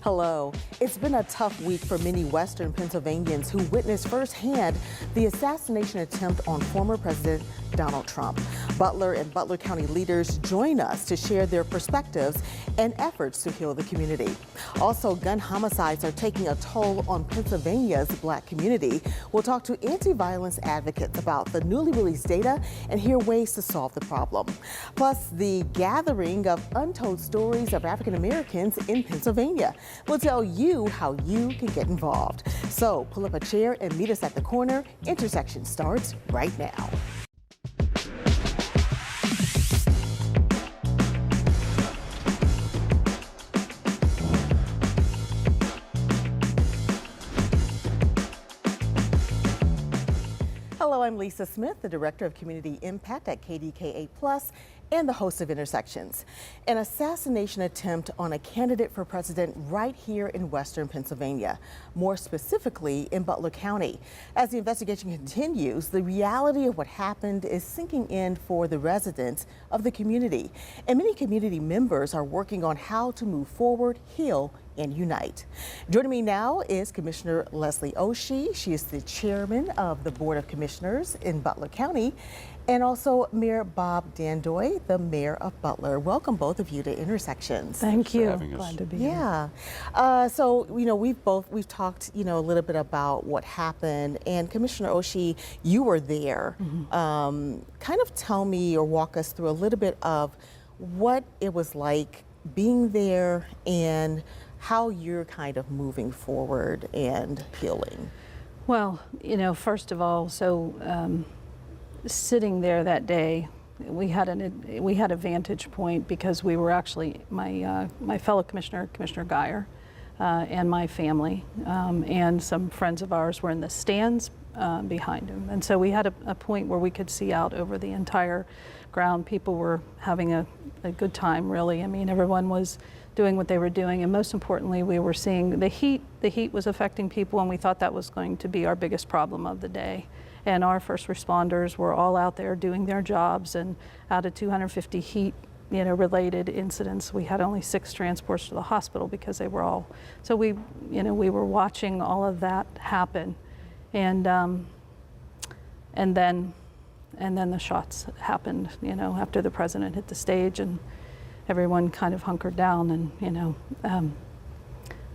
Hello. It's been a tough week for many Western Pennsylvanians who witnessed firsthand the assassination attempt on former President Donald Trump. Butler and Butler County leaders join us to share their perspectives and efforts to heal the community. Also, gun homicides are taking a toll on Pennsylvania's Black community. We'll talk to anti-violence advocates about the newly released data and hear ways to solve the problem. Plus, the gathering of untold stories of African Americans in Pennsylvania. We'll tell you how you can get involved. So pull up a chair and meet us at the corner. Intersection starts right now. Hello, I'm Lisa Smith, the Director of Community Impact at KDKA Plus and the host of Intersections. An assassination attempt on a candidate for president right here in Western Pennsylvania, more specifically in Butler County. As the investigation continues, the reality of what happened is sinking in for the residents of the community. And many community members are working on how to move forward, heal, and unite. Joining me now is Commissioner Leslie Oshie. She is the chairman of the Board of Commissioners in Butler County, and also Mayor Bob Dandoy, the mayor of Butler. Welcome both of you to Intersections. Thank you. Glad to be here. Yeah. So we've talked a little bit about what happened, and Commissioner Oshie, you were there. Kind of tell me or walk us through a little bit of what it was like being there and how you're kind of moving forward and healing. Well, first of all, sitting there that day, we had a vantage point because we were actually my fellow commissioner, Commissioner Geyer, and my family, and some friends of ours were in the stands behind him, and so we had a point where we could see out over the entire ground. People were having a good time, really. I mean, everyone was doing what they were doing, and most importantly, we were seeing the heat. The heat was affecting people, and we thought that was going to be our biggest problem of the day. And our first responders were all out there doing their jobs, and out of 250 heat related incidents, we had only 6 transports to the hospital because they were all, so we were watching all of that happen. And then the shots happened, after the president hit the stage, and everyone kind of hunkered down. And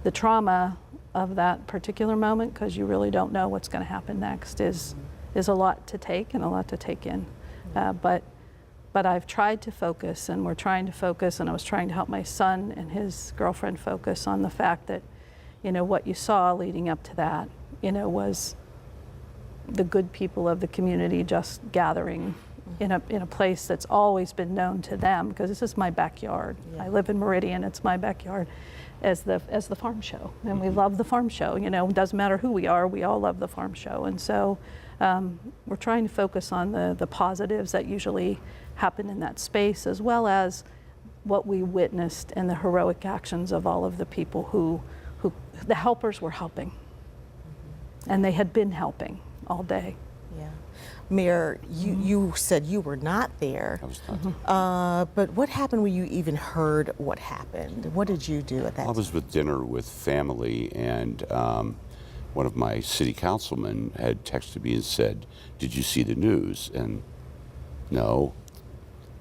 the trauma of that particular moment, because you really don't know what's going to happen next, is a lot to take and a lot to take in. But I've tried to focus, and we're trying to focus, and I was trying to help my son and his girlfriend focus on the fact that, what you saw leading up to that, was the good people of the community just gathering in a place that's always been known to them, because this is my backyard. Yeah. I live in Meridian, it's my backyard, as the farm show, and we love the farm show. It doesn't matter who we are, we all love the farm show. And so we're trying to focus on the positives that usually happen in that space, as well as what we witnessed and the heroic actions of all of the people who the helpers were helping, and they had been helping all day. Yeah. Mayor, you said you were not there. I was not there. But what happened when you even heard what happened? What did you do at that time? I was with dinner with family, and one of my city councilmen had texted me and said, "Did you see the news?" And no.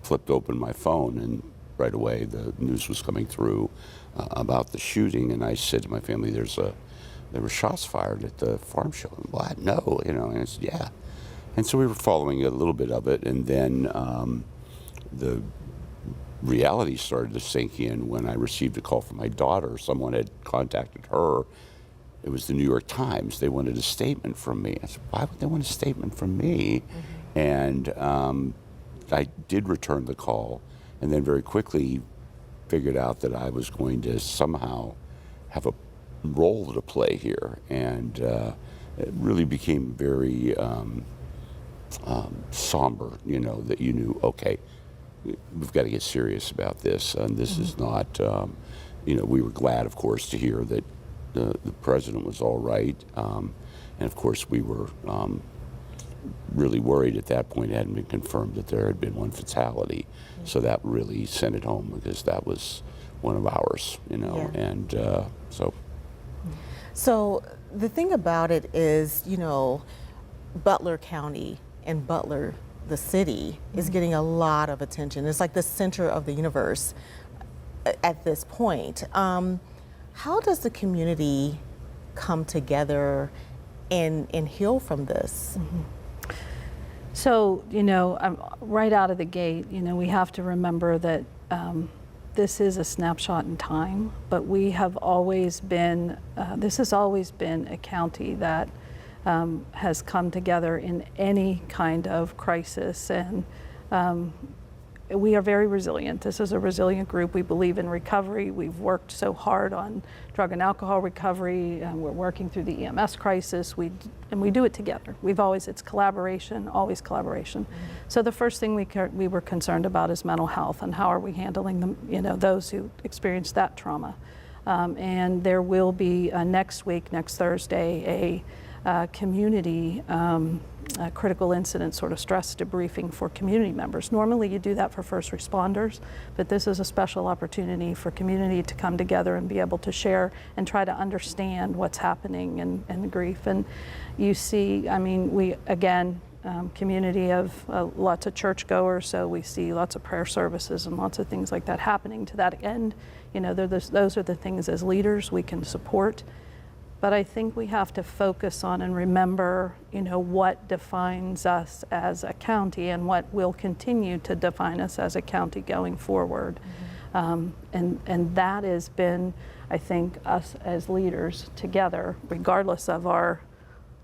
Flipped open my phone, and right away the news was coming through about the shooting, and I said to my family, there were shots fired at the farm show. And what? No, and I said, yeah. And so we were following a little bit of it, and then the reality started to sink in when I received a call from my daughter. Someone had contacted her. It was the New York Times. They wanted a statement from me. I said, why would they want a statement from me? And I did return the call, and then very quickly figured out that I was going to somehow have a role to play here, and it really became very somber, that you knew, okay, we've got to get serious about this, and this is not, we were glad, of course, to hear that the president was all right, and of course we were really worried at that point. It hadn't been confirmed that there had been one fatality, so that really sent it home, because that was one of ours, you know, Yeah. and so. So the thing about it is, you know, Butler County and Butler, the city, is getting a lot of attention. It's like the center of the universe at this point. How does the community come together and heal from this? So, you know, right out of the gate, you know, we have to remember that this is a snapshot in time, but we have always been, this has always been a county that has come together in any kind of crisis, and we are very resilient. This is a resilient group. We believe in recovery. We've worked so hard on drug and alcohol recovery, and we're working through the EMS crisis. And we do it together. It's collaboration, always collaboration. So the first thing we were concerned about is mental health, and how are we handling them, you know, those who experienced that trauma. And there will be next week, next Thursday, a community critical incident sort of stress debriefing for community members. Normally you do that for first responders, but this is a special opportunity for community to come together and be able to share and try to understand what's happening and the grief. And you see, I mean, we, again, community of lots of churchgoers, so we see lots of prayer services and lots of things like that happening to that end. You know, those are the things as leaders we can support. But I think we have to focus on and remember, you know, what defines us as a county and what will continue to define us as a county going forward. And that has been, I think, us as leaders together, regardless of our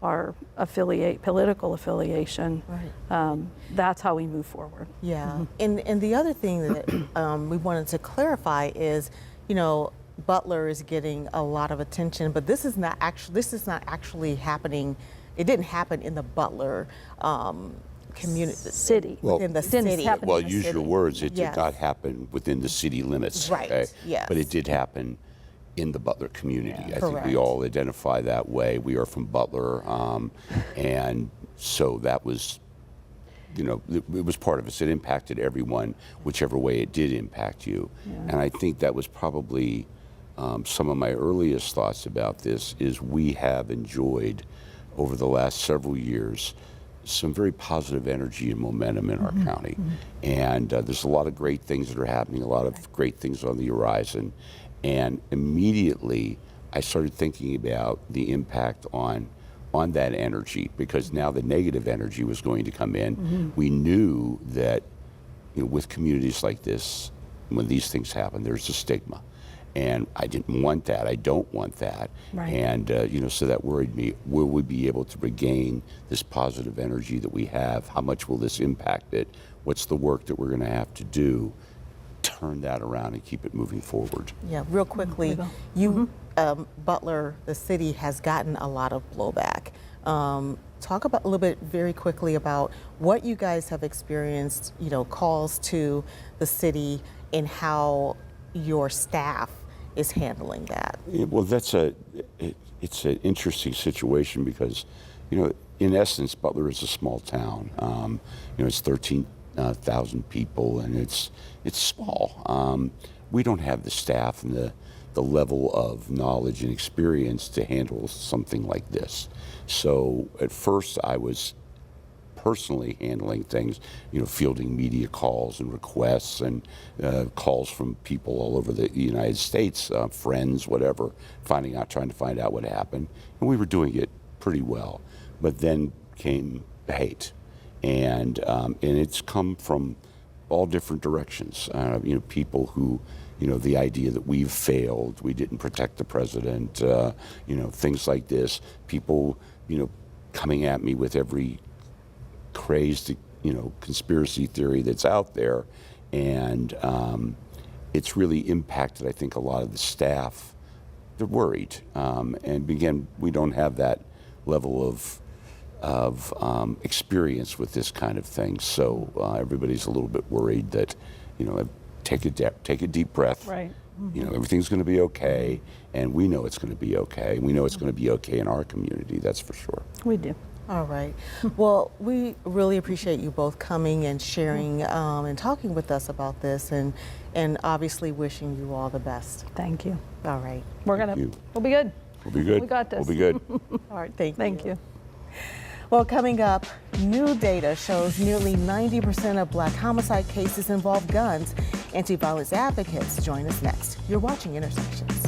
political affiliation. Right. That's how we move forward. Yeah. And the other thing that we wanted to clarify is, you know, Butler is getting a lot of attention, but this is not actually happening. It didn't happen in the Butler community. City. Within the city. Well, use your words. It Yes. did not happen within the city limits. Right, Okay? yes. But it did happen in the Butler community. Yeah. I think Correct. we all identify that way. We are from Butler, and so that was, you know, it was part of us. It impacted everyone, whichever way it did impact you. Yeah. And I think that was probably some of my earliest thoughts about this is we have enjoyed over the last several years some very positive energy and momentum in our county. And there's a lot of great things that are happening, a lot of great things on the horizon. And immediately I started thinking about the impact on that energy, because now the negative energy was going to come in. We knew that, you know, with communities like this, when these things happen, there's a stigma. And I didn't want that. I don't want that. Right. And, you know, so that worried me. Will we be able to regain this positive energy that we have? How much will this impact it? What's the work that we're going to have to do? Turn that around and keep it moving forward. Yeah, real quickly, Butler, the city, has gotten a lot of blowback. Talk about a little bit very quickly about what you guys have experienced, you know, calls to the city and how your staff is handling that. Yeah, well, it's an interesting situation because, you know, in essence, Butler is a small town. You know, it's 13,000 people, and it's small. We don't have the staff and the level of knowledge and experience to handle something like this. So at first I was personally handling things, you know, fielding media calls and requests and calls from people all over the United States, friends, whatever, trying to find out what happened. And we were doing it pretty well. But then came the hate. And it's come from all different directions. You know, people who, you know, the idea that we've failed, we didn't protect the president, you know, things like this. People, you know, coming at me with every crazed, you know, conspiracy theory that's out there. And it's really impacted, I think, a lot of the staff. They're worried. And again, we don't have that level of experience with this kind of thing. So everybody's a little bit worried that, you know, take a deep breath. Right. You know, everything's going to be okay, and we know it's going to be okay. We know it's going to be okay in our community, that's for sure. We do. All right. Well, we really appreciate you both coming and sharing and talking with us about this, and obviously wishing you all the best. Thank you. All right. We'll be good. We'll be good. We got this. We'll be good. All right. Thank you. Thank you. Well, coming up, new data shows nearly 90% of Black homicide cases involve guns. Anti-violence advocates join us next. You're watching Intersections.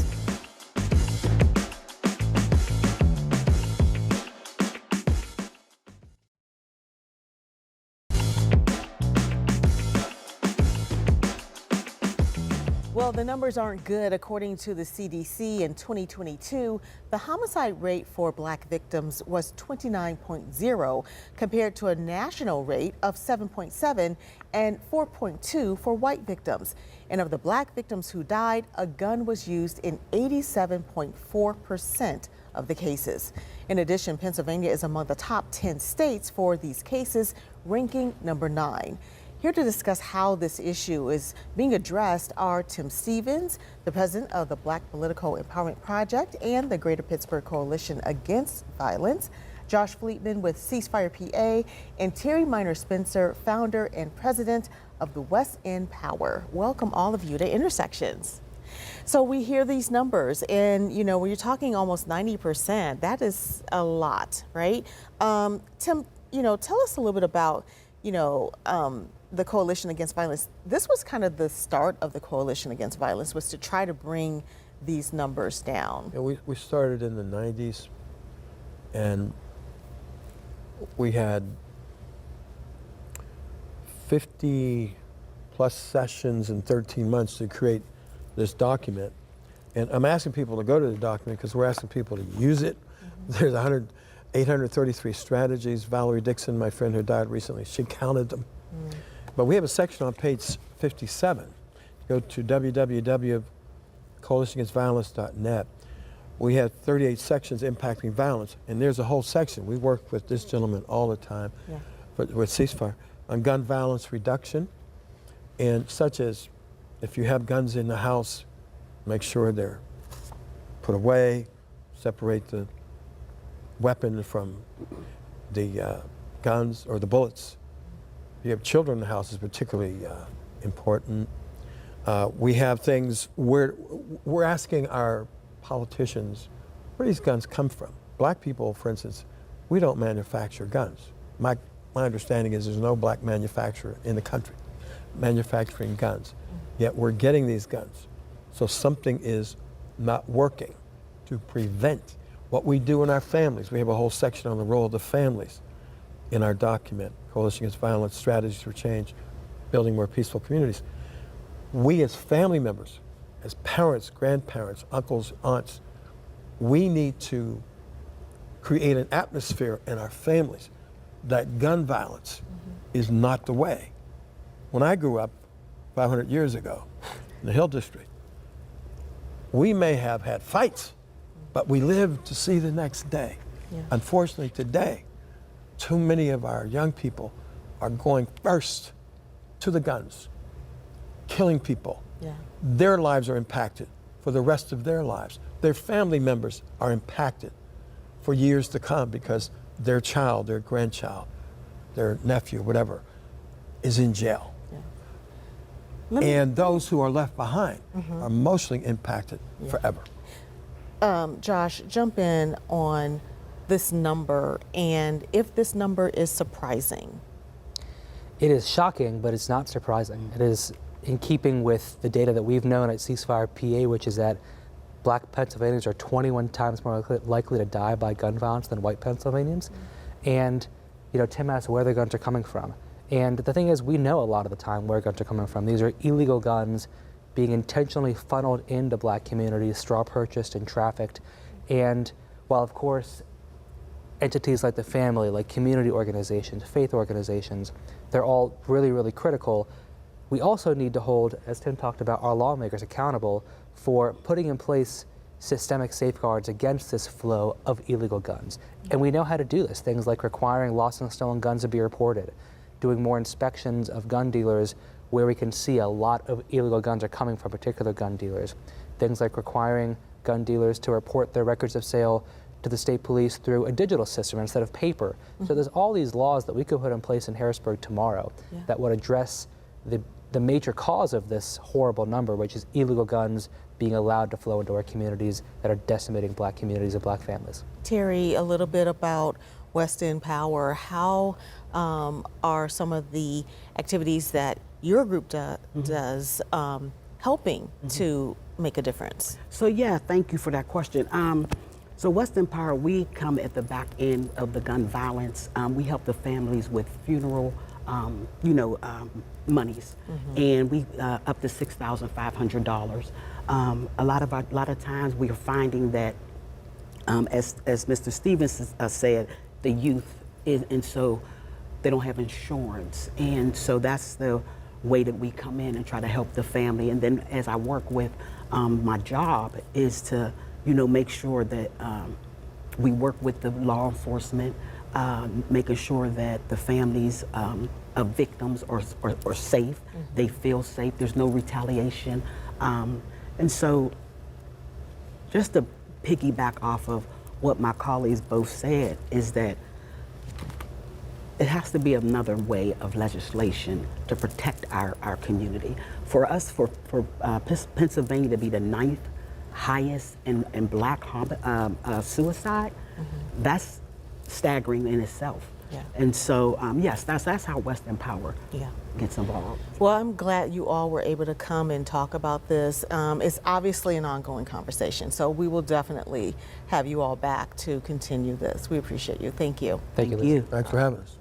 Well, the numbers aren't good. According to the CDC, in 2022, the homicide rate for Black victims was 29.0 compared to a national rate of 7.7 and 4.2 for white victims. And of the Black victims who died, a gun was used in 87.4% of the cases. In addition, Pennsylvania is among the top 10 states for these cases, ranking number 9. Here to discuss how this issue is being addressed are Tim Stevens, the president of the Black Political Empowerment Project and the Greater Pittsburgh Coalition Against Violence, Josh Fleetman with Ceasefire PA, and Terry Minor Spencer, founder and president of the West End Power. Welcome all of you to Intersections. So we hear these numbers, and you know, when you're talking almost 90%, that is a lot, right? Tim, you know, tell us a little bit about, you know, the Coalition Against Violence. This was kind of the start of the Coalition Against Violence, was to try to bring these numbers down. Yeah, we started in the 90s, and we had 50 plus sessions in 13 months to create this document. And I'm asking people to go to the document because we're asking people to use it. There's 833 strategies. Valerie Dixon, my friend who died recently, she counted them. But we have a section on page 57. Go to www.coalitionagainstviolence.net. We have 38 sections impacting violence, and there's a whole section. We work with this gentleman all the time with Ceasefire on gun violence reduction, and such as if you have guns in the house, make sure they're put away, separate the weapon from the guns or the bullets. If you have children in the house, is particularly important. We have things where we're asking our politicians, where do these guns come from? Black people, for instance, we don't manufacture guns. My understanding is there's no black manufacturer in the country manufacturing guns, yet we're getting these guns. So something is not working to prevent what we do in our families. We have a whole section on the role of the families in our document, Coalition Against Violence, Strategies for Change, Building More Peaceful Communities. We as family members, as parents, grandparents, uncles, aunts, we need to create an atmosphere in our families that gun violence is not the way. When I grew up 500 years ago in the Hill District, we may have had fights, but we lived to see the next day. Unfortunately, today, too many of our young people are going first to the guns, killing people. Their lives are impacted for the rest of their lives. Their family members are impacted for years to come because their child, their grandchild, their nephew, whatever, is in jail. And those who are left behind are emotionally impacted forever. Josh, jump in on this number, and if this number is surprising. It is shocking, but it's not surprising. It is in keeping with the data that we've known at Ceasefire PA, which is that Black Pennsylvanians are 21 times more likely to die by gun violence than white Pennsylvanians. And, you know, Tim asked where the guns are coming from. And the thing is, we know a lot of the time where guns are coming from. These are illegal guns being intentionally funneled into black communities, straw purchased and trafficked. And while, of course, entities like the family, like community organizations, faith organizations, they're all really, really critical. We also need to hold, as Tim talked about, our lawmakers accountable for putting in place systemic safeguards against this flow of illegal guns. And we know how to do this, things like requiring lost and stolen guns to be reported, doing more inspections of gun dealers where we can see a lot of illegal guns are coming from particular gun dealers. Things like requiring gun dealers to report their records of sale to the state police through a digital system instead of paper. So there's all these laws that we could put in place in Harrisburg tomorrow that would address the major cause of this horrible number, which is illegal guns being allowed to flow into our communities that are decimating black communities and black families. Terry, a little bit about West End Power. How are some of the activities that your group does helping to make a difference? So yeah, thank you for that question. So West End Power, we come at the back end of the gun violence. We help the families with funeral, monies, and we up to $6,500. A lot of times we are finding that, as Mr. Stevens said, the youth and so they don't have insurance, and so that's the way that we come in and try to help the family. And then as I work with my job is to make sure that we work with the law enforcement, making sure that the families of victims are safe, they feel safe, there's no retaliation. And so just to piggyback off of what my colleagues both said is that it has to be another way of legislation to protect our community. For us, for Pennsylvania to be the 9th highest in black suicide, that's staggering in itself. Yeah. And so, yes, that's how West End Power gets involved. Well, I'm glad you all were able to come and talk about this. It's obviously an ongoing conversation, so we will definitely have you all back to continue this. We appreciate you. Thank you. Thank you. Thanks for having us.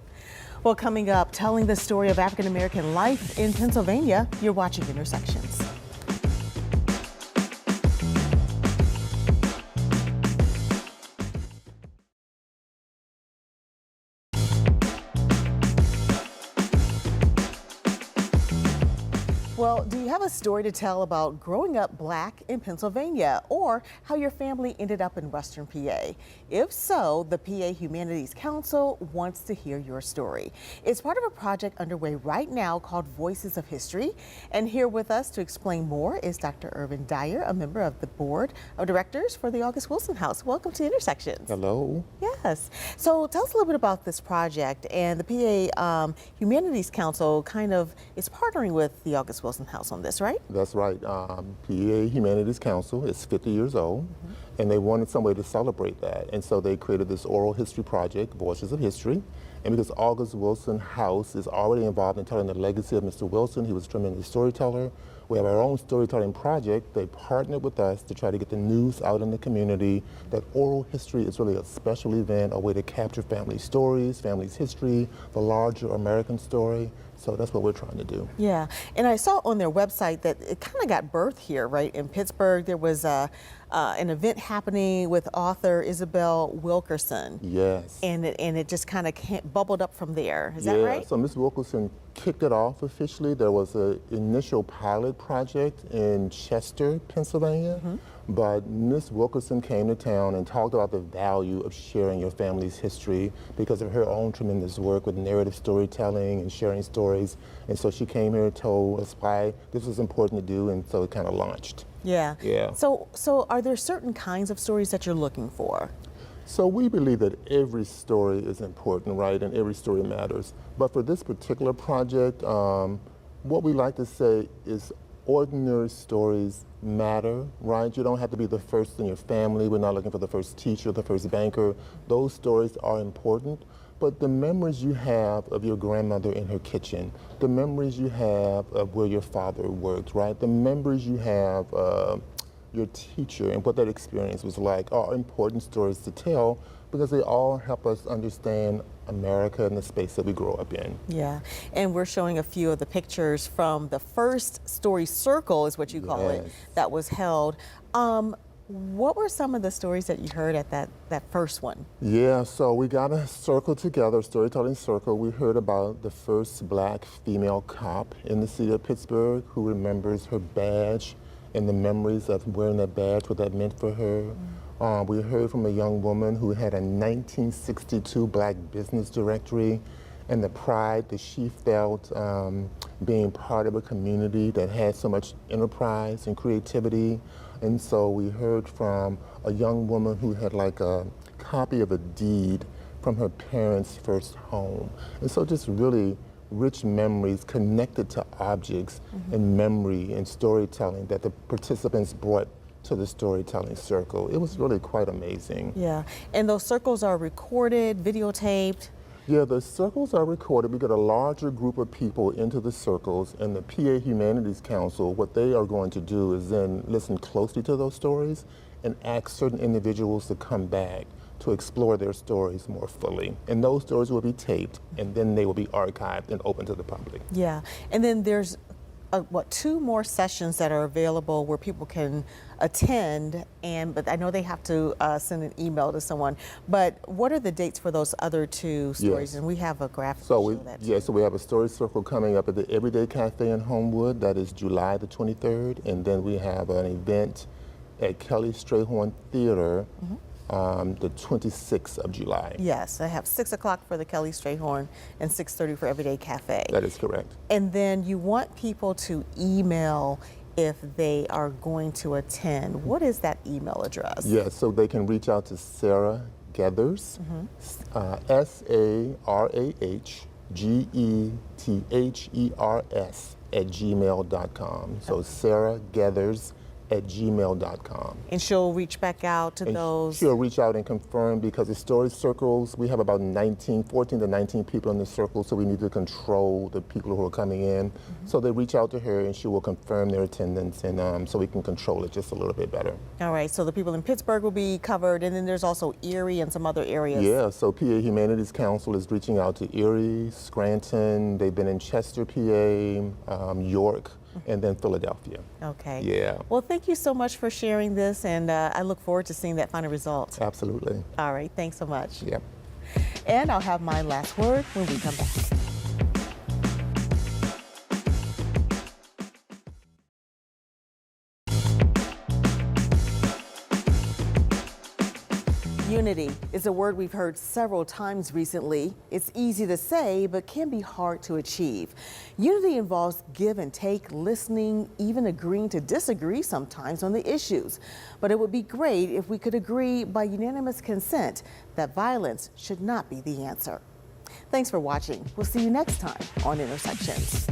Well, coming up, telling the story of African American life in Pennsylvania, you're watching Intersections. Well, do you have a story to tell about growing up black in Pennsylvania or how your family ended up in Western PA? If so, the PA Humanities Council wants to hear your story. It's part of a project underway right now called Voices of History. And here with us to explain more is Dr. Ervin Dyer, a member of the Board of Directors for the August Wilson House. Welcome to Intersections. Hello. Yes. So tell us a little bit about this project. And the PA Humanities Council kind of is partnering with the August Wilson House on this, right? That's right. PA Humanities Council is 50 years old, and they wanted some way to celebrate that. And so they created this oral history project, Voices of History. And because August Wilson House is already involved in telling the legacy of Mr. Wilson, he was a tremendous storyteller. We have our own storytelling project. They partnered with us to try to get the news out in the community that oral history is really a special event, a way to capture family stories, family's history, the larger American story. So that's what we're trying to do. Yeah, and I saw on their website that it kind of got birthed here, right? In Pittsburgh, there was an event happening with author Isabel Wilkerson. Yes. And it just kind of bubbled up from there. Is that right? So Ms. Wilkerson kicked it off officially. There was an initial pilot project in Chester, Pennsylvania. But Ms. Wilkerson came to town and talked about the value of sharing your family's history because of her own tremendous work with narrative storytelling and sharing stories. And so she came here and told us why this was important to do, and so it kind of launched. Yeah. Yeah. So are there certain kinds of stories that you're looking for? So we believe that every story is important, right? And every story matters. But for this particular project, what we like to say is ordinary stories matter, right? You don't have to be the first in your family. We're not looking for the first teacher, the first banker. Those stories are important. But the memories you have of your grandmother in her kitchen, the memories you have of where your father worked, right? The memories you have of your teacher and what that experience was like are important stories to tell because they all help us understand America and the space that we grow up in. Yeah, and we're showing a few of the pictures from the first story circle, is what you call it, that was held. What were some of the stories that you heard at that first one? Yeah, so we got a circle together, storytelling circle. We heard about the first black female cop in the city of Pittsburgh who remembers her badge and the memories of wearing that badge, what that meant for her. We heard from a young woman who had a 1962 black business directory and the pride that she felt being part of a community that had so much enterprise and creativity. And so we heard from a young woman who had like a copy of a deed from her parents' first home. And so just really rich memories connected to objects and memory and storytelling that the participants brought to the storytelling circle. It was really quite amazing. Yeah, and those circles are recorded, videotaped. Yeah, the circles are recorded. We get a larger group of people into the circles, and the PA Humanities Council, what they are going to do is then listen closely to those stories and ask certain individuals to come back to explore their stories more fully. And those stories will be taped, and then they will be archived and open to the public. Yeah, and then there's two more sessions that are available where people can attend, but I know they have to send an email to someone. But what are the dates for those other two stories? Yes. And we have a graphic So to show that too. so we have a story circle coming up at the Everyday Cafe in Homewood. That is July the 23rd, and then we have an event at Kelly Strayhorn Theater the 26th of July. Yes, I have 6 o'clock for the Kelly Strayhorn and 6:30 for Everyday Cafe. That is correct. And then you want people to email if they are going to attend. What is that email address? Yes, so they can reach out to Sarah Gethers, SarahGethers @gmail.com. So Sarah Gethers @gmail.com. And she'll reach back out to And those. she'll reach out and confirm, because the story circles, we have about 14 to 19 people in the circle, so we need to control the people who are coming in. So they reach out to her and she will confirm their attendance, and so we can control it just a little bit better. All right, so the people in Pittsburgh will be covered, and then there's also Erie and some other areas. Yeah, so PA Humanities Council is reaching out to Erie, Scranton, they've been in Chester, PA, York, and then Philadelphia. Okay. Yeah. Well, thank you so much for sharing this, and I look forward to seeing that final result. Absolutely. All right, thanks so much. Yeah. And I'll have my last word when we come back. Unity is a word we've heard several times recently. It's easy to say, but can be hard to achieve. Unity involves give and take, listening, even agreeing to disagree sometimes on the issues. But it would be great if we could agree by unanimous consent that violence should not be the answer. Thanks for watching. We'll see you next time on Intersections.